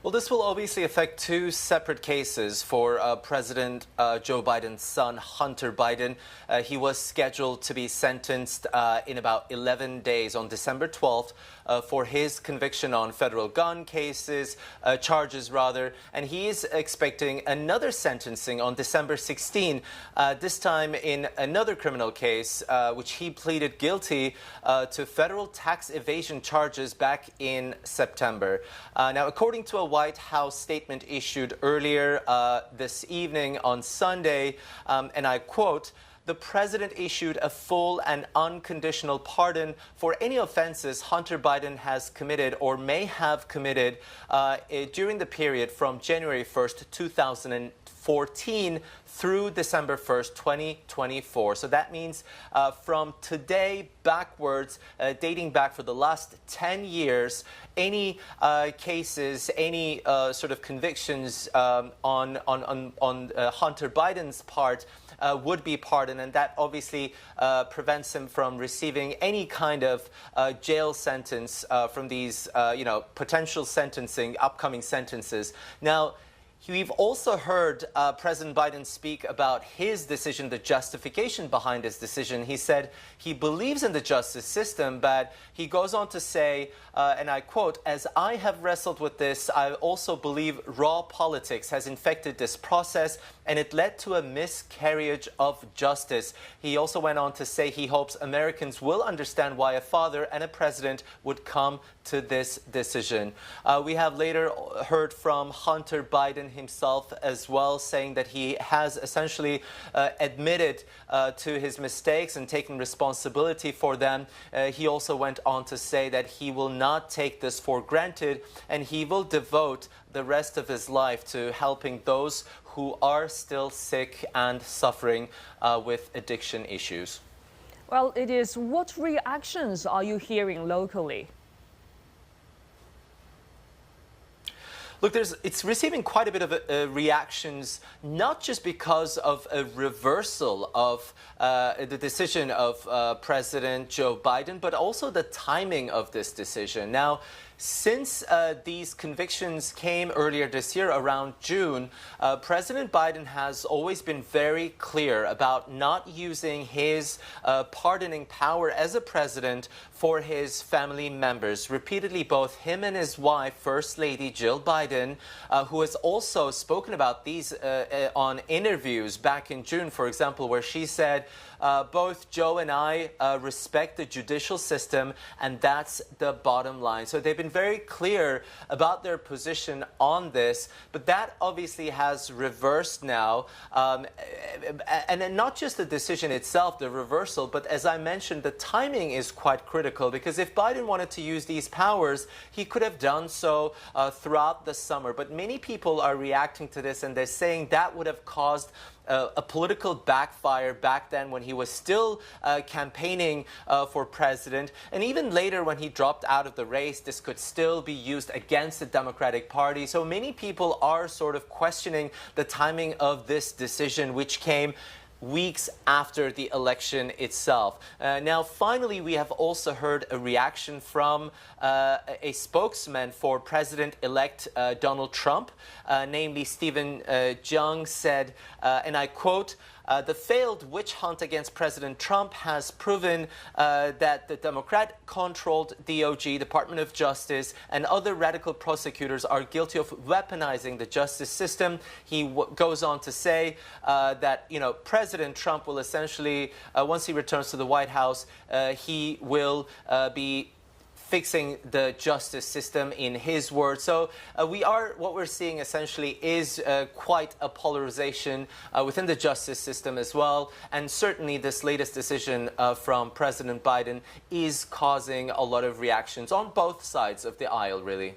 Well, this will obviously affect two separate cases for President Joe Biden's son, Hunter Biden. He was scheduled to be sentenced in about 11 days on December 12th for his conviction on federal gun charges, and he is expecting another sentencing on December 16, this time in another criminal case, which he pleaded guilty to federal tax evasion charges back in September. Now, according to a White House statement issued earlier this evening on Sunday, and I quote, "The president issued a full and unconditional pardon for any offenses Hunter Biden has committed or may have committed during the period from January 1st, 2014 through December 1st, 2024. So that means from today backwards, dating back for the last 10 years, any cases, any sort of convictions on Hunter Biden's part would be pardoned, and that obviously prevents him from receiving any kind of jail sentence from these, potential upcoming sentences. Now, we've also heard President Biden speak about his decision, the justification behind his decision. He said he believes in the justice system, but he goes on to say, and I quote, "As I have wrestled with this, I also believe raw politics has infected this process, and it led to a miscarriage of justice." He also went on to say he hopes Americans will understand why a father and a president would come to this decision. We have later heard from Hunter Biden himself as well, saying that he has essentially admitted to his mistakes and taken responsibility for them. He also went on to say that he will not take this for granted, and he will devote the rest of his life to helping those who are still sick and suffering with addiction issues. Well, it is. What reactions are you hearing locally? Look, it's receiving quite a bit of reactions, not just because of a reversal of the decision of President Joe Biden, but also the timing of this decision. Now, since these convictions came earlier this year, around June, President Biden has always been very clear about not using his pardoning power as a president for his family members. Repeatedly, both him and his wife, First Lady Jill Biden, who has also spoken about these on interviews back in June, for example, where she said, both Joe and I respect the judicial system, and that's the bottom line. So they've been very clear about their position on this, but that obviously has reversed now. And then not just the decision itself, the reversal, but as I mentioned, the timing is quite critical, because if Biden wanted to use these powers, he could have done so throughout the summer. But many people are reacting to this, and they're saying that would have caused a political backfire back then when he was still campaigning for president. And even later when he dropped out of the race, this could still be used against the Democratic Party. So many people are sort of questioning the timing of this decision, which came weeks after the election itself. Now, finally, we have also heard a reaction from a spokesman for President-elect Donald Trump, namely Stephen Jung, said, and I quote, "The failed witch hunt against President Trump has proven that the Democrat-controlled DOJ, Department of Justice, and other radical prosecutors are guilty of weaponizing the justice system." He goes on to say that, President Trump will essentially, once he returns to the White House, he will be fixing the justice system, in his words. So what we're seeing essentially is quite a polarization within the justice system as well. And certainly this latest decision from President Biden is causing a lot of reactions on both sides of the aisle, really.